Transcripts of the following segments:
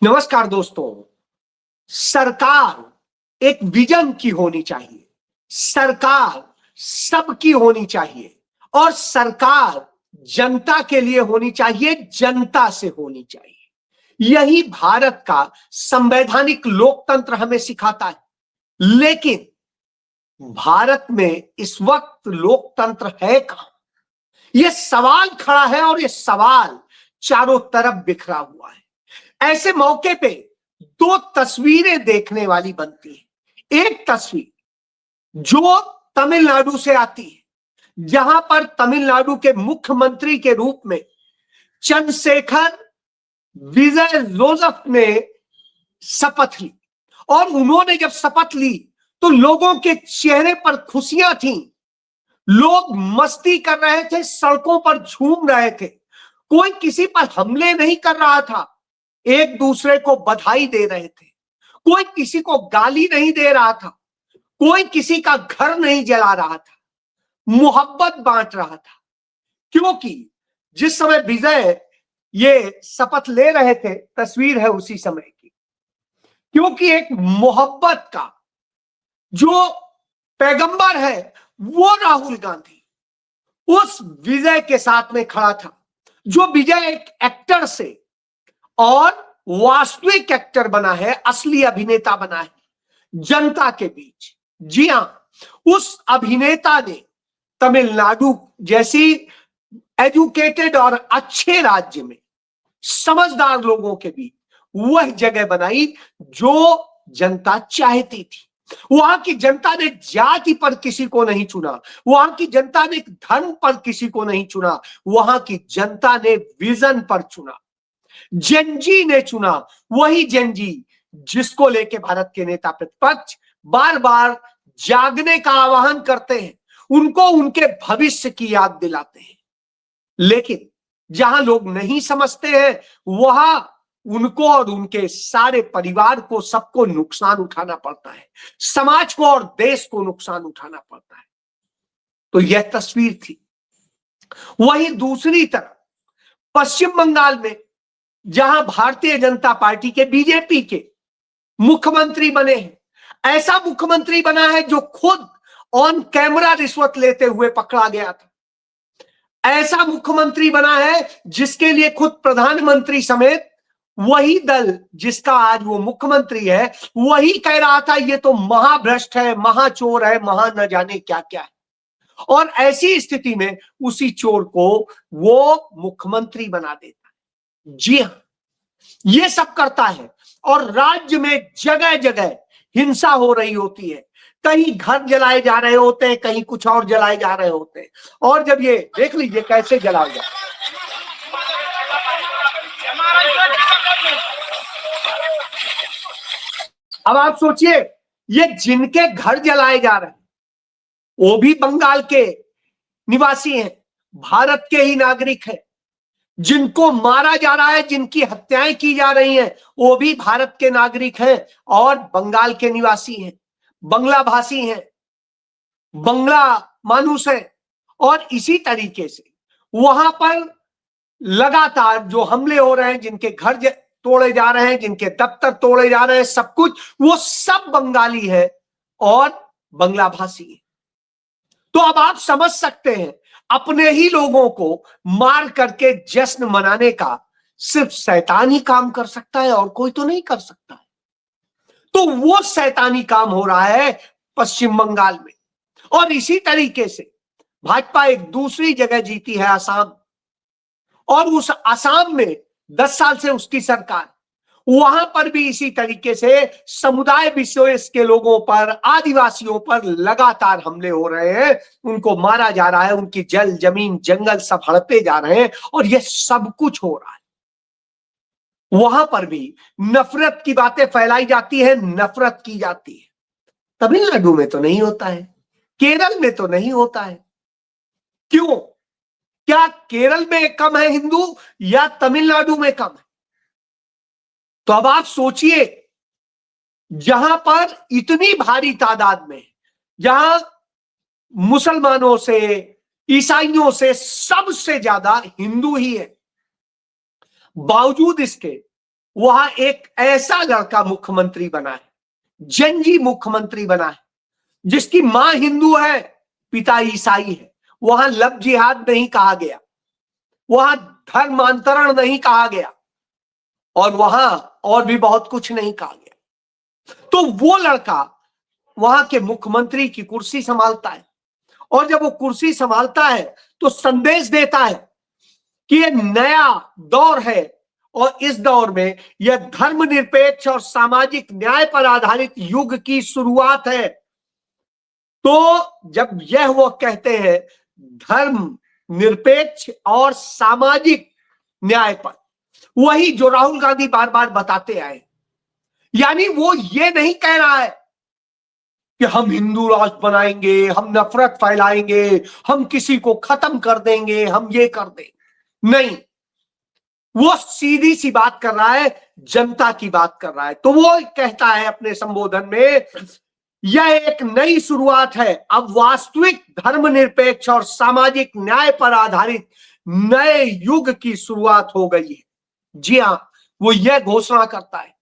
नमस्कार दोस्तों। सरकार एक विजन की होनी चाहिए, सरकार सबकी होनी चाहिए और सरकार जनता के लिए होनी चाहिए, जनता से होनी चाहिए। यही भारत का संवैधानिक लोकतंत्र हमें सिखाता है। लेकिन भारत में इस वक्त लोकतंत्र है कहां? यह सवाल खड़ा है और यह सवाल चारों तरफ बिखरा हुआ है। ऐसे मौके पे दो तस्वीरें देखने वाली बनती है। एक तस्वीर जो तमिलनाडु से आती है, जहां पर तमिलनाडु के मुख्यमंत्री के रूप में चंद्रशेखर विजय जोसेफ ने शपथ ली और उन्होंने जब शपथ ली तो लोगों के चेहरे पर खुशियां थी, लोग मस्ती कर रहे थे, सड़कों पर झूम रहे थे, कोई किसी पर हमले नहीं कर रहा था, एक दूसरे को बधाई दे रहे थे, कोई किसी को गाली नहीं दे रहा था, कोई किसी का घर नहीं जला रहा था, मोहब्बत बांट रहा था। क्योंकि जिस समय विजय ये शपथ ले रहे थे, तस्वीर है उसी समय की, क्योंकि एक मोहब्बत का जो पैगंबर है वो राहुल गांधी उस विजय के साथ में खड़ा था। जो विजय एक एक्टर से और वास्तविक एक्टर बना है, असली अभिनेता बना है जनता के बीच। जी हां, उस अभिनेता ने तमिलनाडु जैसी एजुकेटेड और अच्छे राज्य में समझदार लोगों के बीच वह जगह बनाई जो जनता चाहती थी। वहां की जनता ने जाति पर किसी को नहीं चुना, वहां की जनता ने धर्म पर किसी को नहीं चुना, वहां की जनता ने विजन पर चुना, जेनजी ने चुना। वही जेनजी जिसको लेके भारत के नेता प्रतिपक्ष बार बार जागने का आह्वान करते हैं, उनको उनके भविष्य की याद दिलाते हैं। लेकिन जहां लोग नहीं समझते हैं वहां उनको और उनके सारे परिवार को, सबको नुकसान उठाना पड़ता है, समाज को और देश को नुकसान उठाना पड़ता है। तो यह तस्वीर थी। वही दूसरी तरफ पश्चिम बंगाल में जहां भारतीय जनता पार्टी के, बीजेपी के मुख्यमंत्री बने हैं, ऐसा मुख्यमंत्री बना है जो खुद ऑन कैमरा रिश्वत लेते हुए पकड़ा गया था। ऐसा मुख्यमंत्री बना है जिसके लिए खुद प्रधानमंत्री समेत वही दल जिसका आज वो मुख्यमंत्री है वही कह रहा था ये तो महाभ्रष्ट है, महाचोर है, महा न जाने क्या क्या है। और ऐसी स्थिति में उसी चोर को वो मुख्यमंत्री बना देता है। जी हां, ये सब करता है और राज्य में जगह जगह हिंसा हो रही होती है। कहीं घर जलाए जा रहे होते हैं, कहीं कुछ और जलाए जा रहे होते हैं। और जब ये देख लीजिए कैसे जलाया जा रहा है। अब आप सोचिए, ये जिनके घर जलाए जा रहे हैं वो भी बंगाल के निवासी हैं, भारत के ही नागरिक हैं। जिनको मारा जा रहा है, जिनकी हत्याएं की जा रही हैं, वो भी भारत के नागरिक हैं और बंगाल के निवासी हैं, बंगला भाषी हैं, बंगला मानुस हैं। और इसी तरीके से वहां पर लगातार जो हमले हो रहे हैं, जिनके घर तोड़े जा रहे हैं, जिनके दफ्तर तोड़े जा रहे हैं, सब कुछ वो सब बंगाली है और बंगला भाषी है। तो अब आप समझ सकते हैं, अपने ही लोगों को मार करके जश्न मनाने का सिर्फ शैतान ही काम कर सकता है और कोई तो नहीं कर सकता है। तो वो शैतानी काम हो रहा है पश्चिम बंगाल में। और इसी तरीके से भाजपा एक दूसरी जगह जीती है, असम। और उस असम में 10 साल से उसकी सरकार, वहां पर भी इसी तरीके से समुदाय विशेष के लोगों पर, आदिवासियों पर लगातार हमले हो रहे हैं, उनको मारा जा रहा है, उनकी जल जमीन जंगल सब हड़पे जा रहे हैं और यह सब कुछ हो रहा है। वहां पर भी नफरत की बातें फैलाई जाती है, नफरत की जाती है। तमिलनाडु में तो नहीं होता है, केरल में तो नहीं होता है। क्यों? क्या केरल में कम है हिंदू या तमिलनाडु में कम है? तो अब आप सोचिए, जहां पर इतनी भारी तादाद में, जहां मुसलमानों से, ईसाइयों से सबसे ज्यादा हिंदू ही है, बावजूद इसके वहां एक ऐसा लड़का मुख्यमंत्री बना है, जंजी मुख्यमंत्री बना है, जिसकी मां हिंदू है, पिता ईसाई है। वहां लव जिहाद नहीं कहा गया, वहां धर्मांतरण नहीं कहा गया, और वहां और भी बहुत कुछ नहीं कहा गया। तो वो लड़का वहां के मुख्यमंत्री की कुर्सी संभालता है, और जब वो कुर्सी संभालता है तो संदेश देता है कि ये नया दौर है, और इस दौर में यह धर्मनिरपेक्ष और सामाजिक न्याय पर आधारित युग की शुरुआत है। तो जब यह वो कहते हैं धर्म निरपेक्ष और सामाजिक न्याय पर, वही जो राहुल गांधी बार बार बताते आए, यानी वो ये नहीं कह रहा है कि हम हिंदू राष्ट्र बनाएंगे, हम नफरत फैलाएंगे, हम किसी को खत्म कर देंगे, हम ये कर देंगे, नहीं। वो सीधी सी बात कर रहा है, जनता की बात कर रहा है। तो वो कहता है अपने संबोधन में, यह एक नई शुरुआत है, अब वास्तविक धर्मनिरपेक्ष और सामाजिक न्याय पर आधारित नए युग की शुरुआत हो गई है। जी हां, वो यह घोषणा करता है,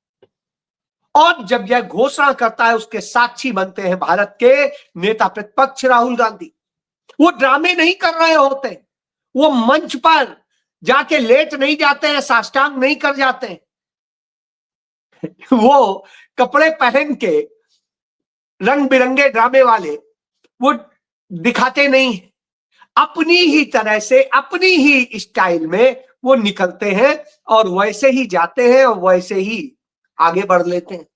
और जब यह घोषणा करता है उसके साक्षी बनते हैं भारत के नेता प्रतिपक्ष राहुल गांधी। वो ड्रामे नहीं कर रहे होते, वो मंच पर जाके लेट नहीं जाते हैं, साष्टांग नहीं कर जाते हैं, वो कपड़े पहन के रंग बिरंगे ड्रामे वाले वो दिखाते नहीं है, अपनी ही तरह से अपनी ही स्टाइल में वो निकलते हैं, और वैसे ही जाते हैं और वैसे ही आगे बढ़ लेते हैं।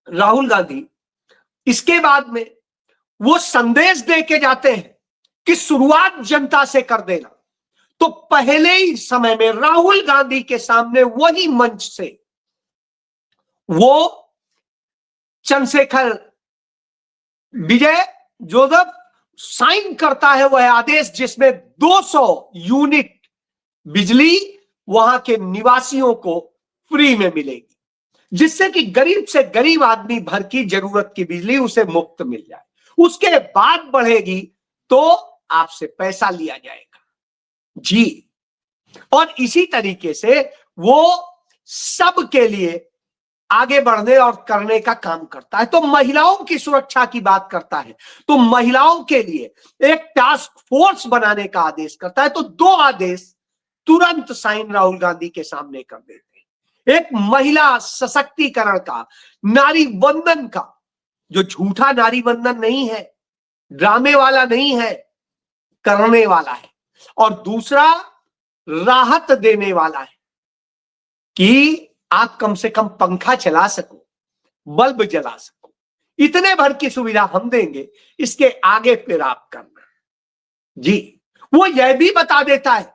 राहुल गांधी इसके बाद में वो संदेश दे के जाते हैं कि शुरुआत जनता से कर देना। तो पहले ही समय में राहुल गांधी के सामने वही मंच से वो चंद्रशेखर विजय जोसेफ साइन करता है वह आदेश, जिसमें 200 यूनिट बिजली वहां के निवासियों को फ्री में मिलेगी, जिससे कि गरीब से गरीब आदमी भर की जरूरत की बिजली उसे मुफ्त मिल जाए। उसके बाद बढ़ेगी तो आपसे पैसा लिया जाएगा जी। और इसी तरीके से वो सबके लिए आगे बढ़ने और करने का काम करता है। तो महिलाओं की सुरक्षा की बात करता है, तो महिलाओं के लिए एक टास्क फोर्स बनाने का आदेश करता है। तो 2 आदेश तुरंत साइन राहुल गांधी के सामने कर देते हैं। एक महिला सशक्तिकरण का, नारी वंदन का, जो झूठा नारी वंदन नहीं है, ड्रामे वाला नहीं है, करने वाला है। और दूसरा राहत देने वाला है कि आप कम से कम पंखा चला सको, बल्ब जला सको, इतने भर की सुविधा हम देंगे, इसके आगे फिर आप करना जी। वो यह भी बता देता है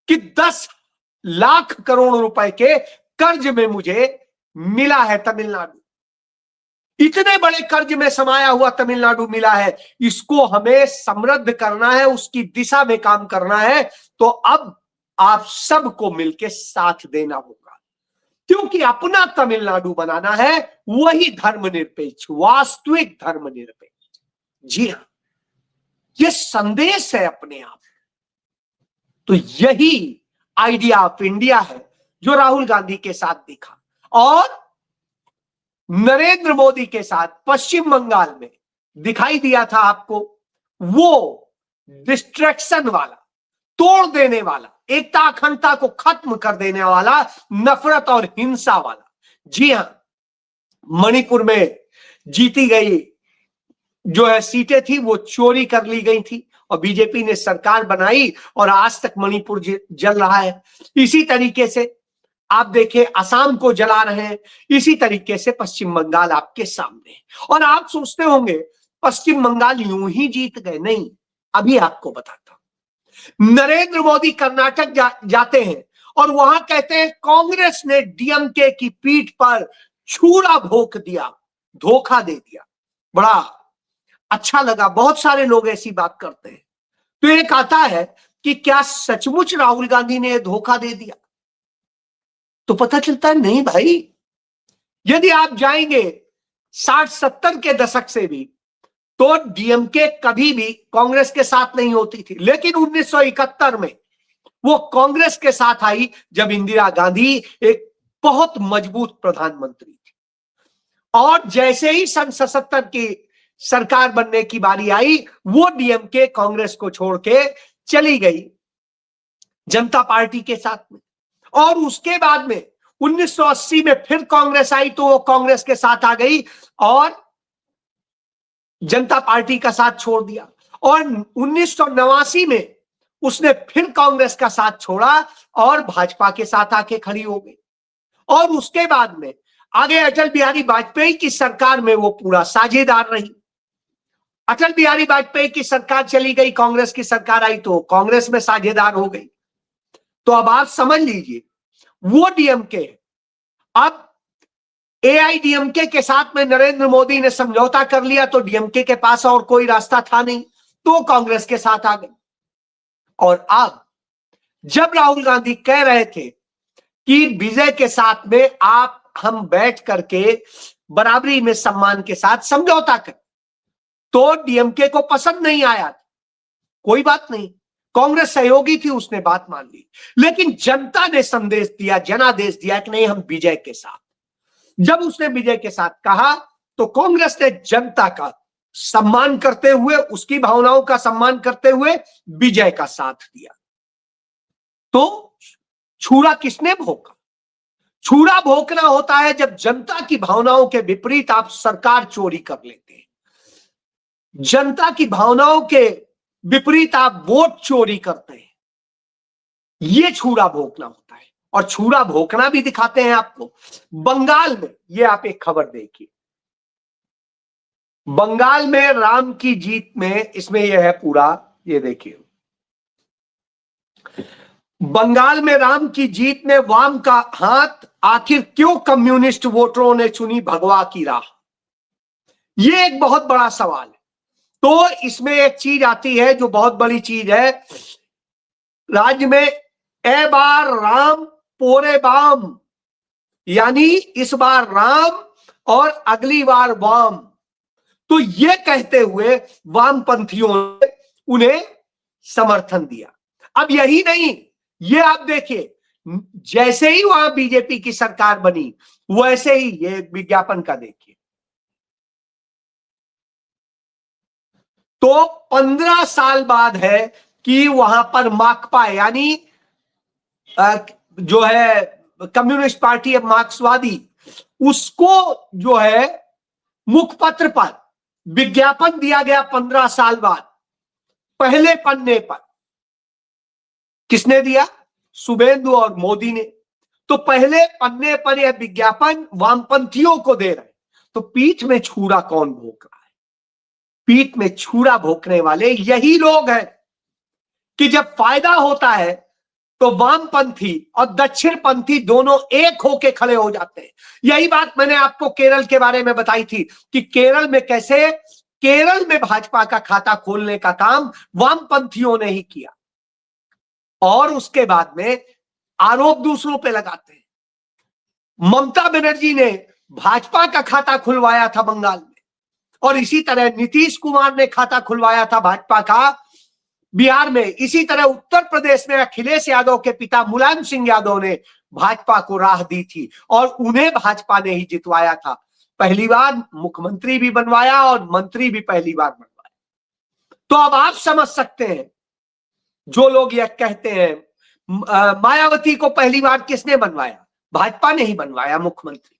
कि 10 लाख करोड़ रुपए के कर्ज में मुझे मिला है तमिलनाडु, इतने बड़े कर्ज में समाया हुआ तमिलनाडु मिला है, इसको हमें समृद्ध करना है, उसकी दिशा में काम करना है। तो अब आप सबको मिलकर साथ देना होगा, क्योंकि अपना तमिलनाडु बनाना है, वही धर्मनिरपेक्ष, वास्तविक धर्मनिरपेक्ष। जी हां, यह संदेश है अपने आप। तो यही आइडिया ऑफ इंडिया है जो राहुल गांधी के साथ दिखा, और नरेंद्र मोदी के साथ पश्चिम बंगाल में दिखाई दिया था आपको। वो डिस्ट्रैक्शन वाला, तोड़ देने वाला, एकता अखंडता को खत्म कर देने वाला, नफरत और हिंसा वाला। जी हां, मणिपुर में जीती गई जो है सीटें थी वो चोरी कर ली गई थी, और बीजेपी ने सरकार बनाई, और आज तक मणिपुर जल रहा है। इसी तरीके से आप देखें असम को जला रहे हैं, इसी तरीके से पश्चिम बंगाल आपके सामने। और आप सोचते होंगे पश्चिम बंगाल यूं ही जीत गए, नहीं, अभी आपको बताता हूं। नरेंद्र मोदी कर्नाटक जाते हैं और वहां कहते हैं कांग्रेस ने डीएमके की पीठ पर छुरा भोंक दिया, धोखा दे दिया। बड़ा अच्छा लगा, बहुत सारे लोग ऐसी बात करते हैं। तो एक आता है कि क्या सचमुच राहुल गांधी ने धोखा दे दिया? तो पता चलता है नहीं भाई। यदि आप जाएंगे 60-70 के दशक से भी, तो डीएमके कभी भी कांग्रेस के साथ नहीं होती थी, लेकिन 1971 में वो कांग्रेस के साथ आई जब इंदिरा गांधी एक बहुत मजबूत प्रधानमंत्री थी। और जैसे ही सन 77 की सरकार बनने की बारी आई, वो डीएमके कांग्रेस को छोड़ के चली गई जनता पार्टी के साथ में। और उसके बाद में 1980 में फिर कांग्रेस आई तो वो कांग्रेस के साथ आ गई और जनता पार्टी का साथ छोड़ दिया। और 1989 में उसने फिर कांग्रेस का साथ छोड़ा और भाजपा के साथ आके खड़ी हो गई। और उसके बाद में आगे अटल बिहारी वाजपेयी की सरकार में वो पूरा साझेदार रही। अटल बिहारी वाजपेयी की सरकार चली गई, कांग्रेस की सरकार आई तो कांग्रेस में साझेदार हो गई। तो अब आप समझ लीजिए वो डीएमके, अब एआईडीएमके के साथ में नरेंद्र मोदी ने समझौता कर लिया तो डीएमके के पास और कोई रास्ता था नहीं, तो कांग्रेस के साथ आ गई। और अब जब राहुल गांधी कह रहे थे कि विजय के साथ में हम बैठ करके बराबरी में सम्मान के साथ समझौता करें, तो डीएमके को पसंद नहीं आया। कोई बात नहीं, कांग्रेस सहयोगी थी, उसने बात मान ली। लेकिन जनता ने संदेश दिया, जनादेश दिया कि नहीं, हम विजय के साथ। जब उसने विजय के साथ कहा तो कांग्रेस ने जनता का सम्मान करते हुए, उसकी भावनाओं का सम्मान करते हुए विजय का साथ दिया। तो छुरा किसने भोंका? छुरा भोंकना होता है जब जनता की भावनाओं के विपरीत आप सरकार चोरी कर लेते हैं, जनता की भावनाओं के विपरीत आप वोट चोरी करते हैं, ये छुरा भोंकना होता है। और छुरा भोंकना भी दिखाते हैं आपको बंगाल में। ये आप एक खबर देखिए, बंगाल में राम की जीत में, इसमें यह है पूरा, ये देखिए, बंगाल में राम की जीत में वाम का हाथ, आखिर क्यों कम्युनिस्ट वोटरों ने चुनी भगवा की राह। ये एक बहुत बड़ा सवाल है। तो इसमें एक चीज आती है जो बहुत बड़ी चीज है, राज्य में ए बार राम पोरे बाम, यानी इस बार राम और अगली बार वाम। तो ये कहते हुए वामपंथियों ने उन्हें समर्थन दिया। अब यही नहीं, ये आप देखिए, जैसे ही वहां बीजेपी की सरकार बनी वैसे ही ये विज्ञापन का देखिए, तो 15 साल बाद है कि वहां पर माकपा, यानी जो है कम्युनिस्ट पार्टी है मार्क्सवादी, उसको जो है मुखपत्र पर विज्ञापन दिया गया 15 साल बाद, पहले पन्ने पर। किसने दिया? शुभेंदु और मोदी ने। तो पहले पन्ने पर यह विज्ञापन वामपंथियों को दे रहे। तो पीठ में छुरा कौन भोंक रहा है? पीठ में छुरा भोंकने वाले यही लोग हैं कि जब फायदा होता है तो वामपंथी और दक्षिणपंथी दोनों एक होके खड़े हो जाते हैं। यही बात मैंने आपको केरल के बारे में बताई थी कि केरल में कैसे, केरल में भाजपा का खाता खोलने का काम वामपंथियों ने ही किया और उसके बाद में आरोप दूसरों पे लगाते हैं। ममता बनर्जी ने भाजपा का खाता खुलवाया था बंगाल में, और इसी तरह नीतीश कुमार ने खाता खुलवाया था भाजपा का बिहार में। इसी तरह उत्तर प्रदेश में अखिलेश यादव के पिता मुलायम सिंह यादव ने भाजपा को राह दी थी और उन्हें भाजपा ने ही जितवाया था। पहली बार मुख्यमंत्री भी बनवाया और मंत्री भी पहली बार बनवाया। तो अब आप समझ सकते हैं, जो लोग यह कहते हैं मायावती को पहली बार किसने बनवाया? भाजपा ने ही बनवाया मुख्यमंत्री।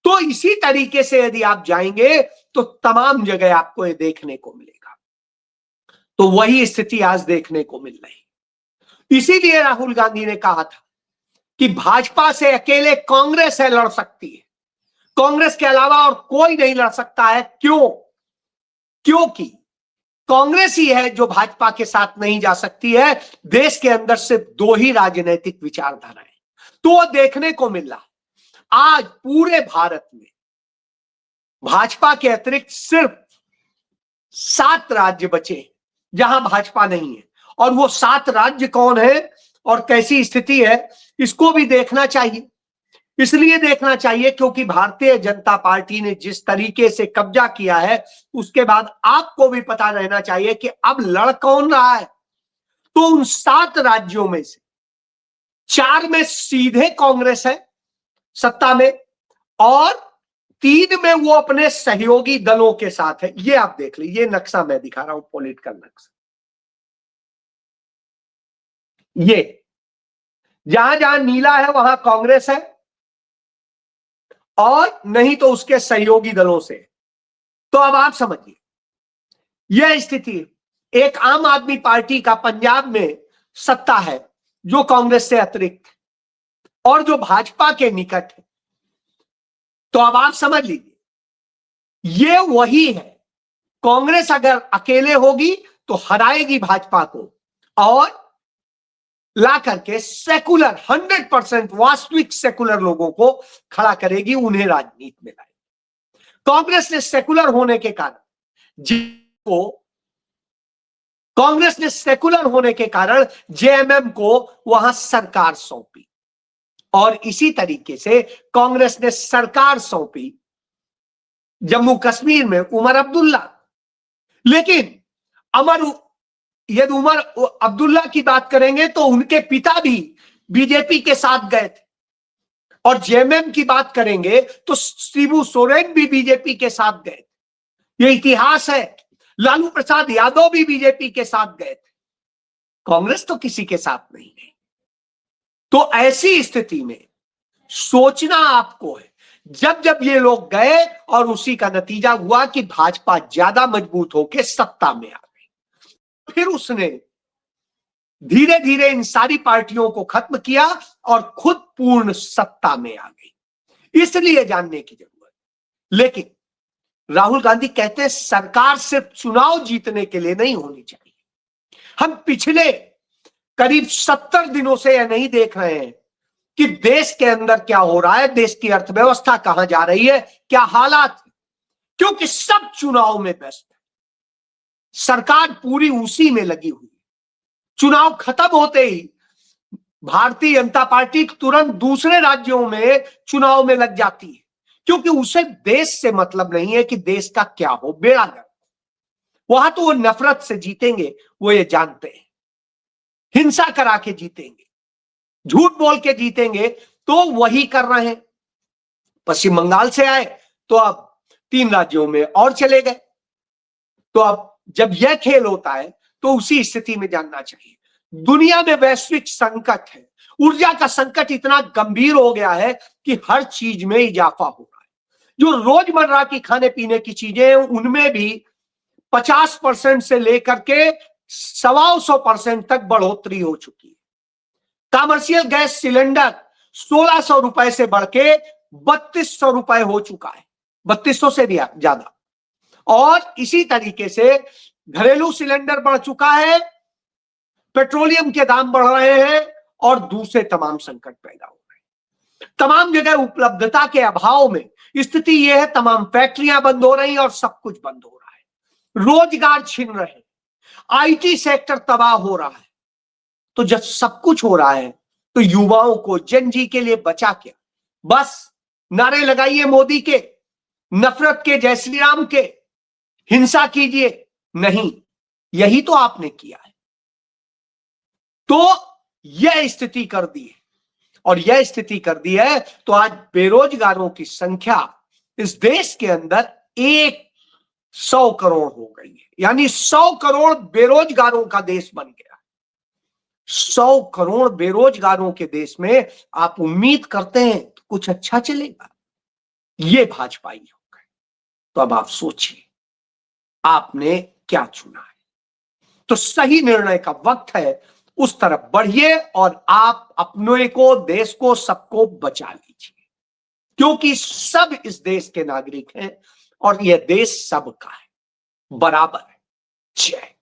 तो इसी तरीके से यदि आप जाएंगे तो तमाम जगह आपको ये देखने को मिलेगा। तो वही स्थिति आज देखने को मिल रही। इसीलिए राहुल गांधी ने कहा था कि भाजपा से अकेले कांग्रेस है लड़ सकती है, कांग्रेस के अलावा और कोई नहीं लड़ सकता है। क्यों? क्योंकि कांग्रेस ही है जो भाजपा के साथ नहीं जा सकती है। देश के अंदर सिर्फ दो ही राजनीतिक विचारधाराएं, तो वो देखने को मिल रहा। आज पूरे भारत में भाजपा के अतिरिक्त सिर्फ 7 राज्य बचे जहां भाजपा नहीं है, और वो 7 राज्य कौन है और कैसी स्थिति है इसको भी देखना चाहिए। इसलिए देखना चाहिए क्योंकि भारतीय जनता पार्टी ने जिस तरीके से कब्जा किया है उसके बाद आपको भी पता रहना चाहिए कि अब लड़ कौन रहा है। तो उन 7 राज्यों में से 4 में सीधे कांग्रेस है सत्ता में और 3 में वो अपने सहयोगी दलों के साथ है। ये आप देख लीजिए, ये नक्शा मैं दिखा रहा हूं, पॉलिटिकल नक्शा। ये जहां जहां नीला है वहां कांग्रेस है और नहीं तो उसके सहयोगी दलों से। तो अब आप समझिए यह स्थिति, एक आम आदमी पार्टी का पंजाब में सत्ता है जो कांग्रेस से अतिरिक्त और जो भाजपा के निकट है। तो अब आप समझ लीजिए ये वही है, कांग्रेस अगर अकेले होगी तो हराएगी भाजपा को और ला करके सेकुलर 100% वास्तविक सेकुलर लोगों को खड़ा करेगी, उन्हें राजनीति में लाएगी। कांग्रेस ने सेकुलर होने के कारण जेएमएम को वहां सरकार सौंपी और इसी तरीके से कांग्रेस ने सरकार सौंपी जम्मू कश्मीर में उमर अब्दुल्ला। लेकिन यदि उमर अब्दुल्ला की बात करेंगे तो उनके पिता भी बीजेपी के साथ गए थे और जेएमएम की बात करेंगे तो शिबू सोरेन भी बीजेपी के साथ गए थे। यह इतिहास है। लालू प्रसाद यादव भी बीजेपी के साथ गए थे, कांग्रेस तो किसी के साथ नहीं गई। तो ऐसी स्थिति में सोचना आपको है, जब जब ये लोग गए और उसी का नतीजा हुआ कि भाजपा ज्यादा मजबूत होकर सत्ता में आ गई। फिर उसने धीरे धीरे इन सारी पार्टियों को खत्म किया और खुद पूर्ण सत्ता में आ गई। इसलिए जानने की जरूरत। लेकिन राहुल गांधी कहते हैं सरकार सिर्फ चुनाव जीतने के लिए नहीं होनी चाहिए। हम पिछले करीब 70 दिनों से यह नहीं देख रहे हैं कि देश के अंदर क्या हो रहा है, देश की अर्थव्यवस्था कहां जा रही है, क्या हालात, क्योंकि सब चुनाव में व्यस्त है। सरकार पूरी उसी में लगी हुई। चुनाव खत्म होते ही भारतीय जनता पार्टी तुरंत दूसरे राज्यों में चुनाव में लग जाती है, क्योंकि उसे देश से मतलब नहीं है कि देश का क्या हो, बेड़ा गर्क। वहां तो वो नफरत से जीतेंगे, वो ये जानते हैं। हिंसा करा के जीतेंगे, झूठ बोल के जीतेंगे, तो वही कर रहे हैं। पश्चिम बंगाल से आए तो अब 3 राज्यों में और चले गए। तो अब जब यह खेल होता है तो उसी स्थिति में जानना चाहिए। दुनिया में वैश्विक संकट है, ऊर्जा का संकट इतना गंभीर हो गया है कि हर चीज में इजाफा हो रहा है। जो रोजमर्रा की खाने पीने की चीजें हैं उनमें भी 50% से लेकर के 125% तक बढ़ोतरी हो चुकी है। कमर्शियल गैस सिलेंडर 1600 रुपए से बढ़ के 3200 रुपए हो चुका है, 3200 से भी ज्यादा। और इसी तरीके से घरेलू सिलेंडर बढ़ चुका है, पेट्रोलियम के दाम बढ़ रहे हैं और दूसरे तमाम संकट पैदा हो रहे हैं। तमाम जगह उपलब्धता के अभाव में स्थिति यह है, तमाम फैक्ट्रियां बंद हो रही और सब कुछ बंद हो रहा है, रोजगार छिन रहे हैं, आईटी सेक्टर तबाह हो रहा है। तो जब सब कुछ हो रहा है तो युवाओं को जन जी के लिए बचा क्या? बस नारे लगाइए मोदी के, नफरत के, जय श्री राम के, हिंसा कीजिए, नहीं, यही तो आपने किया है। तो यह स्थिति कर दी है और यह स्थिति कर दी है तो आज बेरोजगारों की संख्या इस देश के अंदर 100 करोड़ हो गई है। यानी 100 करोड़ बेरोजगारों का देश बन गया। 100 करोड़ बेरोजगारों के देश में आप उम्मीद करते हैं तो कुछ अच्छा चलेगा? ये भाजपाई हो गए। तो अब आप सोचिए आपने क्या चुना है। तो सही निर्णय का वक्त है, उस तरफ बढ़िए और आप अपने को, देश को, सबको बचा लीजिए, क्योंकि सब इस देश के नागरिक हैं और यह देश सबका है, बराबर है। जय